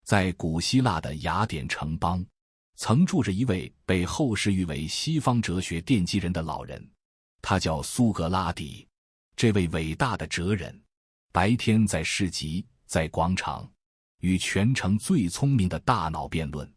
在古希腊的雅典城邦，曾住着一位被后世誉为西方哲学奠基人的老人，他叫苏格拉底。这位伟大的哲人，白天在市集、在广场，与全城最聪明的大脑辩论，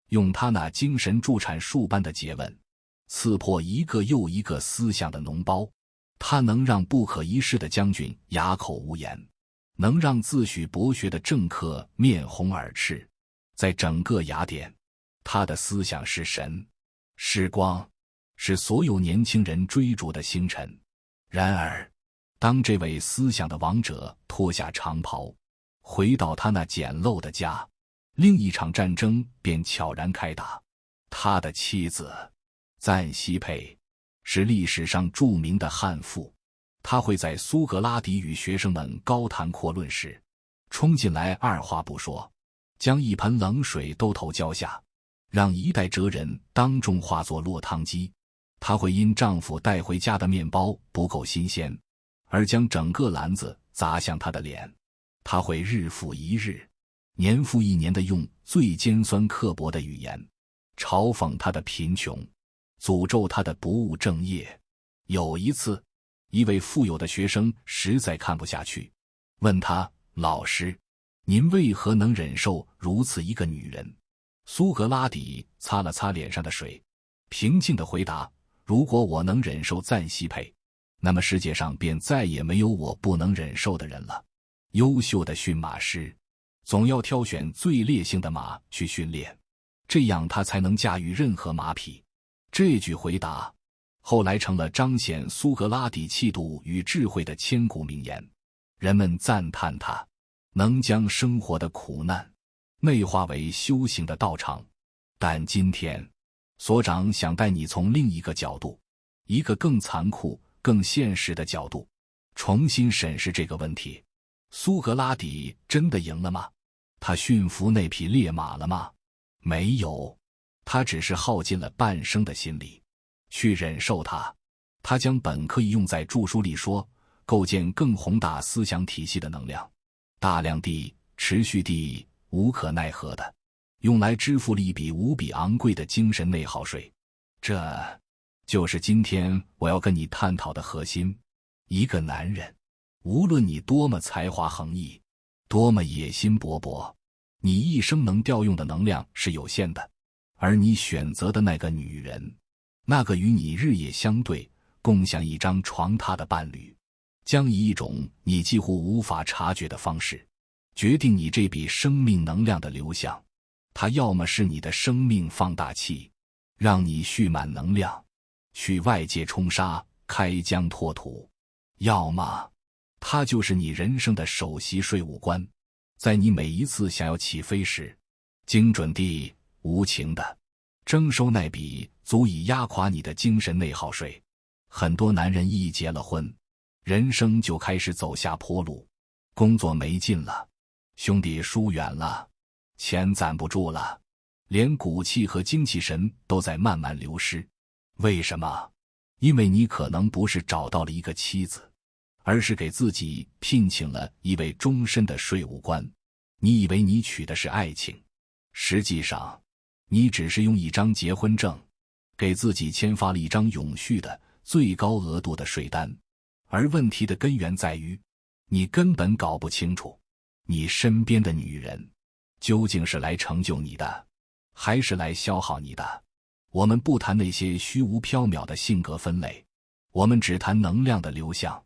用他那精神助产术般的诘问，刺破一个又一个思想的脓包。他能让不可一世的将军哑口无言，能让自诩博学的政客面红耳赤。在整个雅典，他的思想是神，是光，是所有年轻人追逐的星辰。然而，当这位思想的王者脱下长袍，回到他那简陋的家，另一场战争便悄然开打。他的妻子赞西佩是历史上著名的悍妇，他会在苏格拉底与学生们高谈阔论时，冲进来二话不说，将一盆冷水兜头浇下，让一代哲人当众化作落汤鸡。她会因丈夫带回家的面包不够新鲜，而将整个篮子砸向他的脸。他会日复一日、年复一年地用最尖酸刻薄的语言嘲讽他的贫穷，诅咒他的不务正业。有一次，一位富有的学生实在看不下去，问他：老师，您为何能忍受如此一个女人？苏格拉底擦了擦脸上的水，平静地回答：如果我能忍受赞西佩，那么世界上便再也没有我不能忍受的人了。优秀的驯马师总要挑选最烈性的马去训练，这样他才能驾驭任何马匹。这句回答后来成了彰显苏格拉底气度与智慧的千古名言。人们赞叹他能将生活的苦难内化为修行的道场。但今天，所长想带你从另一个角度，一个更残酷、更现实的角度，重新审视这个问题。苏格拉底真的赢了吗？他驯服那匹烈马了吗？没有，他只是耗尽了半生的心力去忍受它。他将本可以用在著书里说构建更宏大思想体系的能量，大量地、持续地、无可奈何的用来支付了一笔无比昂贵的精神内耗税。这就是今天我要跟你探讨的核心。一个男人，无论你多么才华横溢，多么野心勃勃，你一生能调用的能量是有限的。而你选择的那个女人，那个与你日夜相对、共享一张床榻的伴侣，将以一种你几乎无法察觉的方式决定你这笔生命能量的流向。它要么是你的生命放大器，让你蓄满能量，去外界冲杀、开疆拓土；要么它就是你人生的首席税务官，在你每一次想要起飞时，精准地、无情地征收那笔足以压垮你的精神内耗税。很多男人一结了婚，人生就开始走下坡路，工作没劲了，兄弟疏远了，钱攒不住了，连骨气和精气神都在慢慢流失。为什么？因为你可能不是找到了一个妻子，而是给自己聘请了一位终身的税务官。你以为你娶的是爱情，实际上你只是用一张结婚证给自己签发了一张永续的最高额度的税单。而问题的根源在于，你根本搞不清楚你身边的女人究竟是来成就你的，还是来消耗你的。我们不谈那些虚无缥缈的性格分类，我们只谈能量的流向。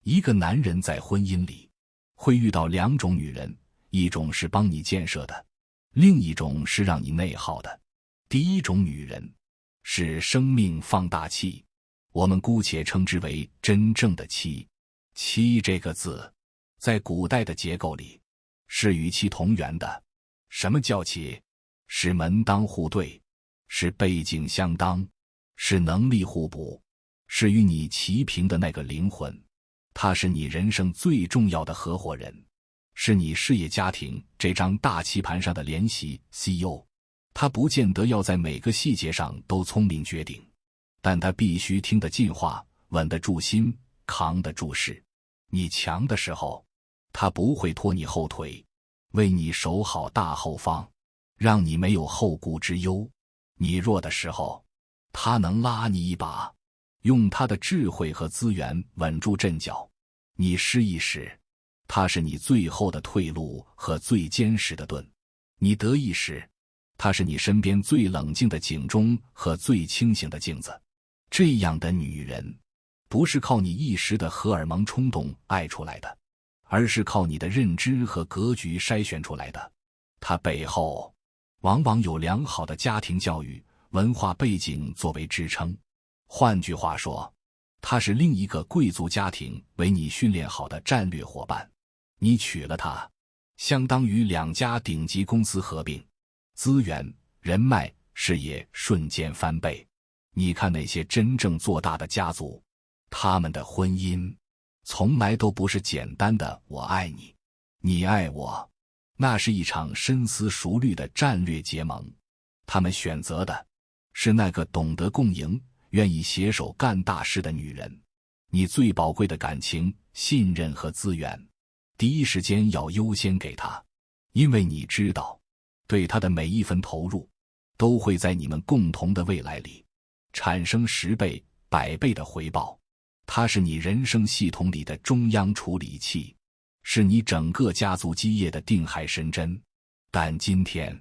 一个男人在婚姻里会遇到两种女人，一种是帮你建设的，另一种是让你内耗的。第一种女人是生命放大器，我们姑且称之为真正的妻。妻这个字在古代的结构里是与妻同源的。什么叫妻？是门当户对，是背景相当，是能力互补，是与你齐平的那个灵魂。他是你人生最重要的合伙人，是你事业家庭这张大棋盘上的联席 CEO。 他不见得要在每个细节上都聪明绝顶，但他必须听得进话，稳得住心，扛得住事。你强的时候，他不会拖你后腿；为你守好大后方，让你没有后顾之忧。你弱的时候，他能拉你一把，用他的智慧和资源稳住阵脚。你失意时，他是你最后的退路和最坚实的盾。你得意时，他是你身边最冷静的警钟和最清醒的镜子。这样的女人，不是靠你一时的荷尔蒙冲动爱出来的，而是靠你的认知和格局筛选出来的。她背后往往有良好的家庭教育、文化背景作为支撑。换句话说，她是另一个贵族家庭为你训练好的战略伙伴。你娶了她，相当于2家顶级公司合并，资源、人脉、事业瞬间翻倍。你看那些真正做大的家族，他们的婚姻从来都不是简单的我爱你，你爱我，那是一场深思熟虑的战略结盟。他们选择的是那个懂得共赢、愿意携手干大事的女人。你最宝贵的感情、信任和资源，第一时间要优先给她，因为你知道，对她的每一分投入，都会在你们共同的未来里产生10倍、100倍的回报。它是你人生系统里的中央处理器，是你整个家族基业的定海神针。但今天，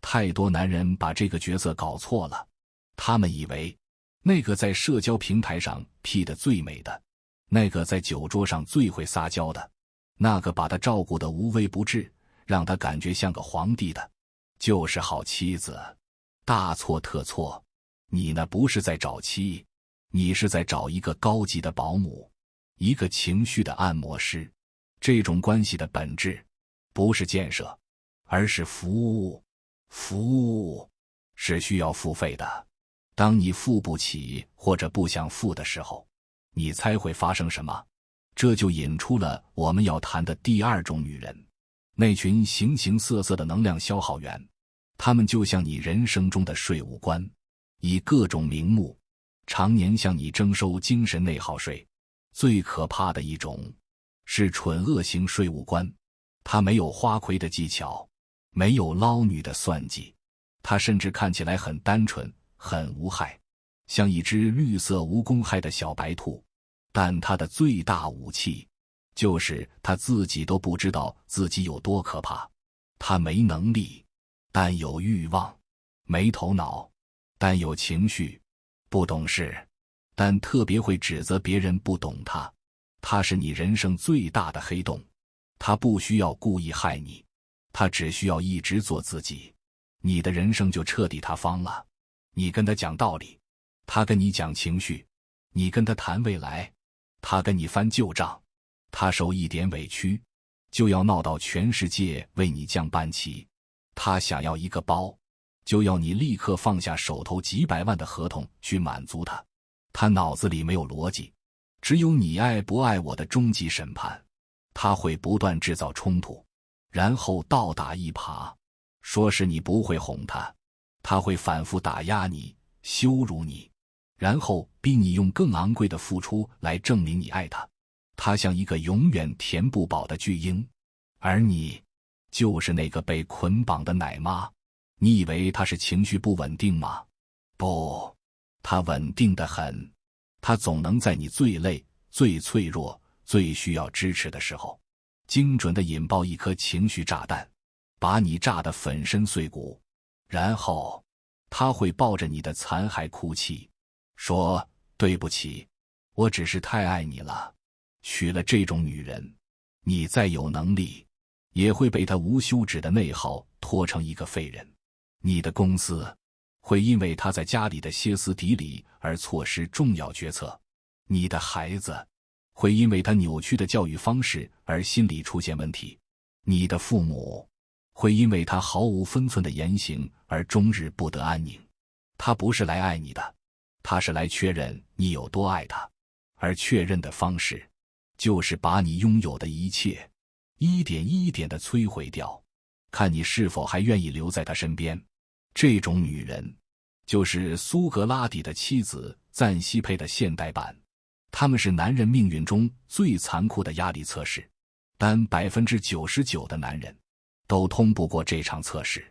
太多男人把这个角色搞错了。他们以为，那个在社交平台上 P 得最美的，那个在酒桌上最会撒娇的，那个把他照顾得无微不至，让他感觉像个皇帝的，就是好妻子。大错特错。你呢，不是在找妻，你是在找一个高级的保姆，一个情绪的按摩师。这种关系的本质不是建设，而是服务。服务是需要付费的。当你付不起或者不想付的时候，你猜会发生什么？这就引出了我们要谈的第2种女人，那群形形色色的能量消耗源。她们就像你人生中的税务官，以各种名目常年向你征收精神内耗税。最可怕的一种是蠢恶型税务官，他没有花魁的技巧，没有捞女的算计，他甚至看起来很单纯，很无害，像一只绿色无公害的小白兔。但他的最大武器就是他自己都不知道自己有多可怕。他没能力，但有欲望；没头脑，但有情绪；不懂事，但特别会指责别人不懂他。他是你人生最大的黑洞。他不需要故意害你，他只需要一直做自己，你的人生就彻底塌方了。你跟他讲道理，他跟你讲情绪；你跟他谈未来，他跟你翻旧账。他受一点委屈，就要闹到全世界为你降半旗。他想要一个包，就要你立刻放下手头几百万的合同去满足他。他脑子里没有逻辑，只有你爱不爱我的终极审判。他会不断制造冲突，然后倒打一耙，说是你不会哄他。他会反复打压你，羞辱你，然后逼你用更昂贵的付出来证明你爱他。他像一个永远填不饱的巨婴，而你就是那个被捆绑的奶妈。你以为他是情绪不稳定吗？不，他稳定得很。他总能在你最累、最脆弱、最需要支持的时候，精准地引爆一颗情绪炸弹，把你炸得粉身碎骨。然后他会抱着你的残骸哭泣，说对不起，我只是太爱你了。娶了这种女人，你再有能力，也会被她无休止的内耗拖成一个废人。你的公司会因为她在家里的歇斯底里而错失重要决策，你的孩子会因为她扭曲的教育方式而心理出现问题，你的父母会因为她毫无分寸的言行而终日不得安宁。她不是来爱你的，她是来确认你有多爱她，而确认的方式就是把你拥有的一切一点一点地摧毁掉，看你是否还愿意留在她身边。这种女人就是苏格拉底的妻子赞西佩的现代版。她们是男人命运中最残酷的压力测试，但 99% 的男人都通不过这场测试。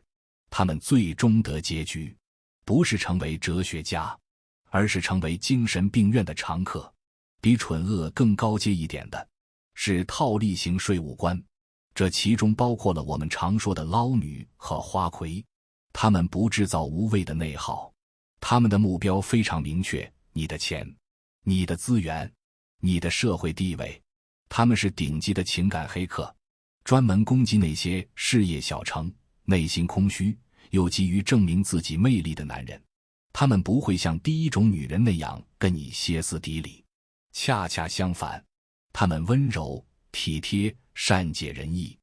他们最终的结局，不是成为哲学家，而是成为精神病院的常客。比蠢恶更高阶一点的，是套利型税务官，这其中包括了我们常说的捞女和花魁。他们不制造无谓的内耗，他们的目标非常明确：你的钱、你的资源、你的社会地位。他们是顶级的情感黑客，专门攻击那些事业小成、内心空虚又急于证明自己魅力的男人。他们不会像第一种女人那样跟你歇斯底里，恰恰相反，他们温柔、体贴、善解人意，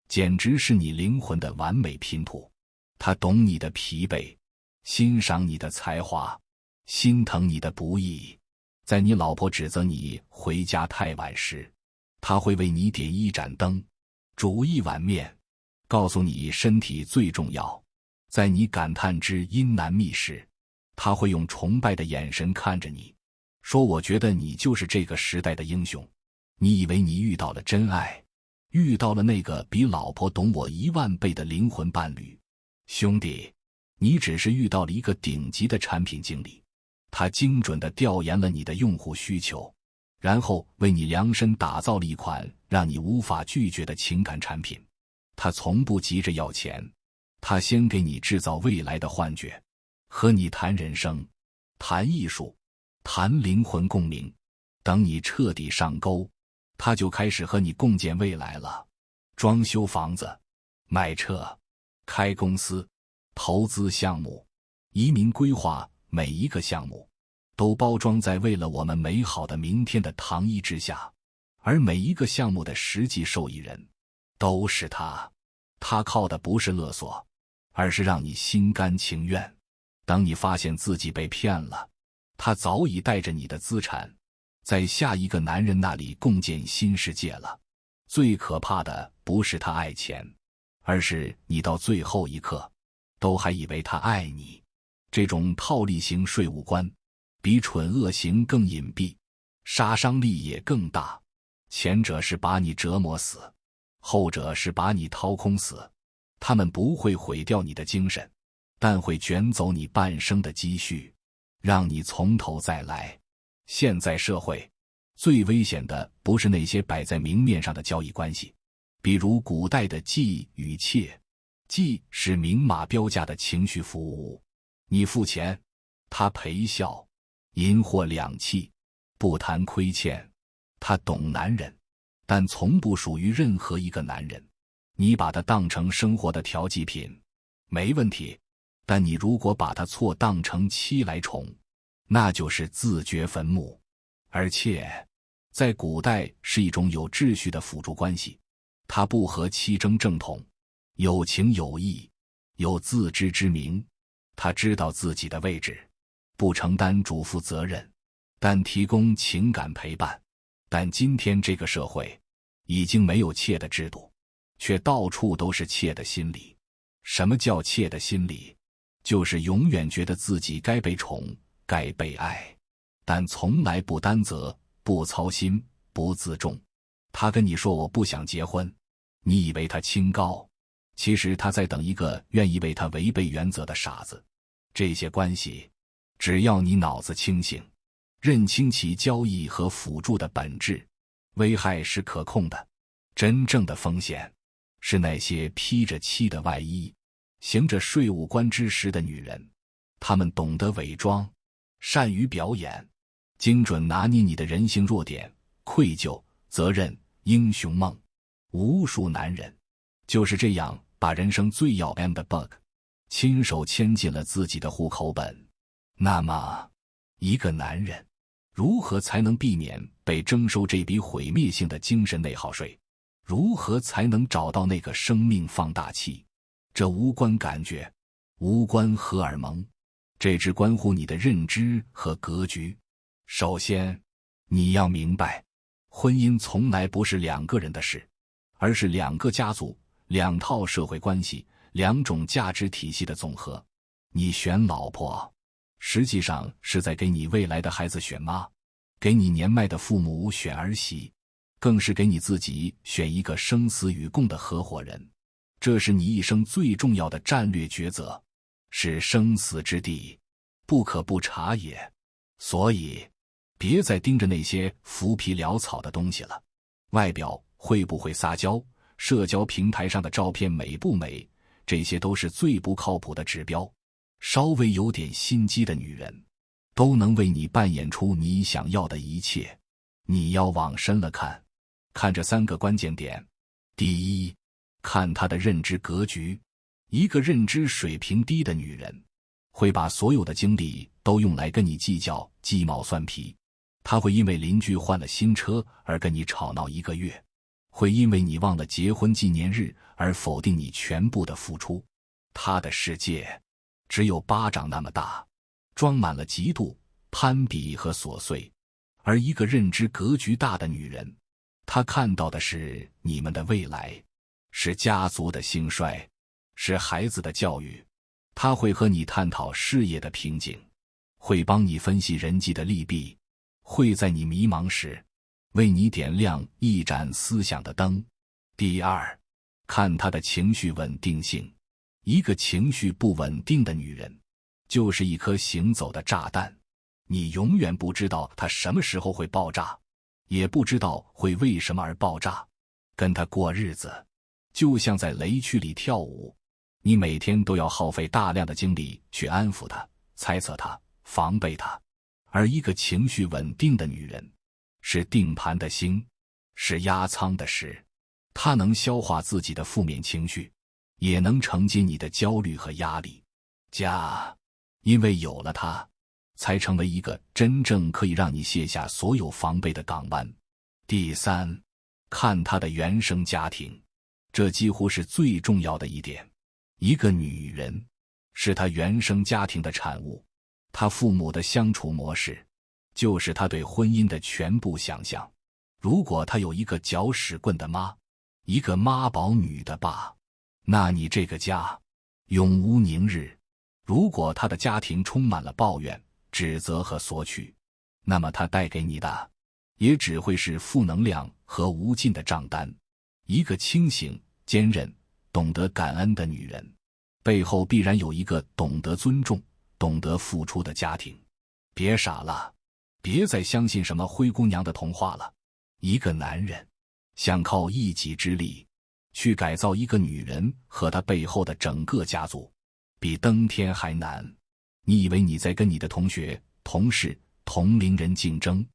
简直是你灵魂的完美拼图。他懂你的疲惫，欣赏你的才华，心疼你的不易。在你老婆指责你回家太晚时，他会为你点一盏灯，煮一碗面，告诉你身体最重要。在你感叹之阴难觅时，他会用崇拜的眼神看着你，说我觉得你就是这个时代的英雄。你以为你遇到了真爱，遇到了那个比老婆懂我10000倍的灵魂伴侣。兄弟，你只是遇到了一个顶级的产品经理，他精准地调研了你的用户需求，然后为你量身打造了一款让你无法拒绝的情感产品。他从不急着要钱，他先给你制造未来的幻觉，和你谈人生，谈艺术，谈灵魂共鸣。等你彻底上钩，他就开始和你共建未来了。装修房子，买车，开公司，投资项目，移民规划，每一个项目都包装在为了我们美好的明天的糖衣之下，而每一个项目的实际受益人都是他。他靠的不是勒索，而是让你心甘情愿。当你发现自己被骗了，他早已带着你的资产在下一个男人那里共建新世界了。最可怕的不是他爱钱，而是你到最后一刻都还以为他爱你。这种套利型税务官比蠢恶型更隐蔽，杀伤力也更大。前者是把你折磨死，后者是把你掏空死。他们不会毁掉你的精神，但会卷走你半生的积蓄，让你从头再来。现在社会最危险的不是那些摆在明面上的交易关系，比如古代的妓与妾。妓是明码标价的情绪服务，你付钱，他陪笑，银货两讫，不谈亏欠。他懂男人，但从不属于任何一个男人。你把他当成生活的调剂品，没问题，但你如果把他错当成妻来宠，那就是自掘坟墓。而妾在古代是一种有秩序的辅助关系，他不和妻争正统，有情有义，有自知之明。他知道自己的位置，不承担主妇责任，但提供情感陪伴。但今天这个社会已经没有妾的制度，却到处都是妾的心理。什么叫妾的心理？就是永远觉得自己该被宠，该被爱，但从来不担责，不操心，不自重。他跟你说我不想结婚，你以为他清高，其实他在等一个愿意为他违背原则的傻子。这些关系，只要你脑子清醒，认清其交易和辅助的本质，危害是可控的。真正的风险是那些披着妻的外衣，行着税务官之实的女人。她们懂得伪装，善于表演，精准拿捏你的人性弱点、愧疚、责任、英雄梦。无数男人就是这样把人生最要 M 的 bug 亲手签进了自己的户口本。那么，一个男人如何才能避免被征收这笔毁灭性的精神内耗税？如何才能找到那个生命放大器？这无关感觉，无关荷尔蒙，这只关乎你的认知和格局。首先，你要明白，婚姻从来不是两个人的事，而是两个家族、两套社会关系、两种价值体系的总和。你选老婆，实际上是在给你未来的孩子选妈，给你年迈的父母选儿媳，更是给你自己选一个生死与共的合伙人。这是你一生最重要的战略抉择，是生死之地，不可不察也。所以，别再盯着那些浮皮潦草的东西了。外表会不会撒娇，社交平台上的照片美不美，这些都是最不靠谱的指标。稍微有点心机的女人，都能为你扮演出你想要的一切。你要往深了看，看这3个关键点。第一，看她的认知格局。一个认知水平低的女人，会把所有的精力都用来跟你计较鸡毛蒜皮。她会因为邻居换了新车而跟你吵闹1个月，会因为你忘了结婚纪念日而否定你全部的付出。她的世界只有巴掌那么大，装满了嫉妒、攀比和琐碎。而一个认知格局大的女人，她看到的是你们的未来，是家族的兴衰，是孩子的教育。她会和你探讨事业的瓶颈，会帮你分析人际的利弊，会在你迷茫时为你点亮一盏思想的灯。第二，看她的情绪稳定性。一个情绪不稳定的女人，就是一颗行走的炸弹，你永远不知道她什么时候会爆炸，也不知道会为什么而爆炸。跟她过日子，就像在雷区里跳舞，你每天都要耗费大量的精力去安抚她、猜测她、防备她。而一个情绪稳定的女人，是定盘的星，是压舱的石。她能消化自己的负面情绪，也能承接你的焦虑和压力。家，因为有了它，才成为一个真正可以让你卸下所有防备的港湾。第三，看她的原生家庭。这几乎是最重要的一点。一个女人，是她原生家庭的产物。她父母的相处模式，就是她对婚姻的全部想象。如果她有一个搅屎棍的妈，一个妈宝女的爸，那你这个家永无宁日。如果她的家庭充满了抱怨、指责和索取，那么她带给你的也只会是负能量和无尽的账单。一个清醒、坚韧、懂得感恩的女人，背后必然有一个懂得尊重、懂得付出的家庭。别傻了，别再相信什么灰姑娘的童话了。一个男人想靠一己之力去改造一个女人和她背后的整个家族，比登天还难。你以为你在跟你的同学、同事、同龄人竞争？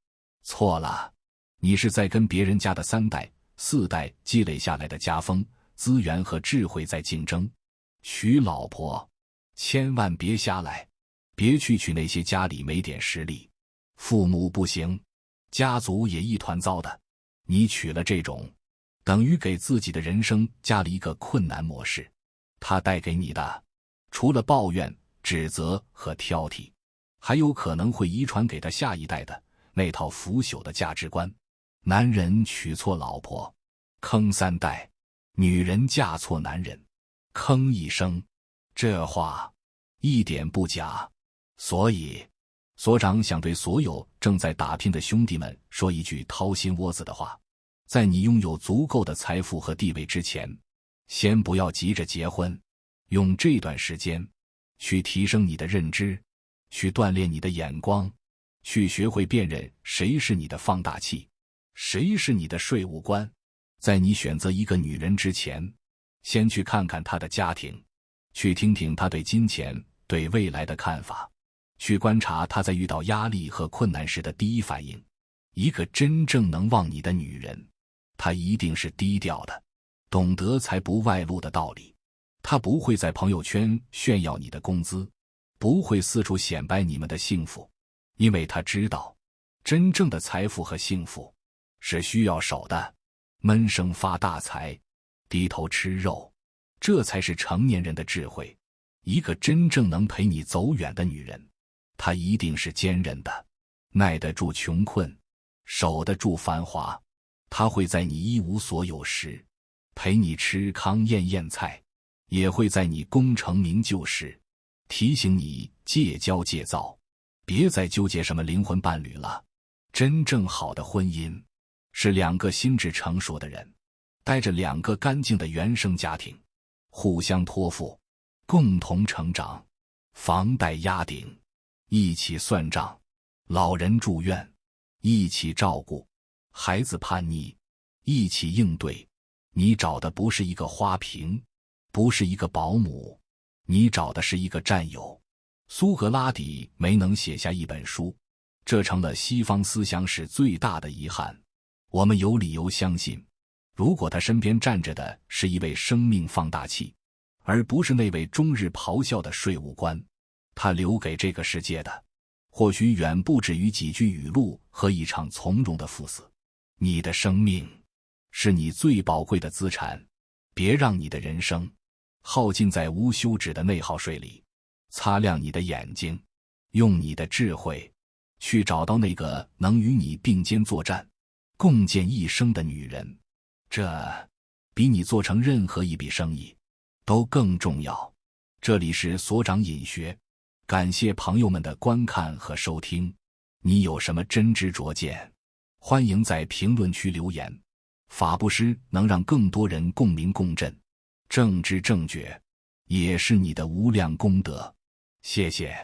错了，你是在跟别人家的3代、4代积累下来的家风、资源和智慧在竞争。娶老婆，千万别瞎来，别去娶那些家里没点实力，父母不行，家族也一团糟的。你娶了这种，等于给自己的人生加了一个困难模式。它带给你的，除了抱怨、指责和挑剔，还有可能会遗传给他下一代的那套腐朽的价值观。男人娶错老婆，坑3代；女人嫁错男人，坑一生。这话一点不假。所以，所长想对所有正在打拼的兄弟们说一句掏心窝子的话：在你拥有足够的财富和地位之前，先不要急着结婚，用这段时间去提升你的认知，去锻炼你的眼光，去学会辨认谁是你的放大器，谁是你的税务官。在你选择一个女人之前，先去看看她的家庭，去听听她对金钱、对未来的看法，去观察她在遇到压力和困难时的第一反应。一个真正能忘你的女人，她一定是低调的，懂得才不外露的道理。她不会在朋友圈炫耀你的工资，不会四处显摆你们的幸福，因为她知道，真正的财富和幸福是需要手的。闷声发大财，低头吃肉，这才是成年人的智慧。一个真正能陪你走远的女人，她一定是坚韧的，耐得住穷困，守得住繁华。她会在你一无所有时陪你吃糠咽咽菜，也会在你功成名就时提醒你戒骄戒躁，别再纠结什么灵魂伴侣了。真正好的婚姻是2个心智成熟的人，带着2个干净的原生家庭，互相托付，共同成长。房贷压顶，一起算账；老人住院，一起照顾；孩子叛逆，一起应对。你找的不是一个花瓶，不是一个保姆，你找的是一个战友。苏格拉底没能写下一本书，这成了西方思想史最大的遗憾。我们有理由相信，如果他身边站着的是一位生命放大器，而不是那位终日咆哮的税务官，他留给这个世界的或许远不止于几句语录和一场从容的赴死。你的生命是你最宝贵的资产，别让你的人生耗尽在无休止的内耗税里。擦亮你的眼睛，用你的智慧去找到那个能与你并肩作战、共建一生的女人，这比你做成任何一笔生意都更重要。这里是所长隐学，感谢朋友们的观看和收听。你有什么真知灼见，欢迎在评论区留言。法布施能让更多人共鸣共振，正知正觉也是你的无量功德。谢谢，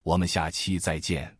我们下期再见。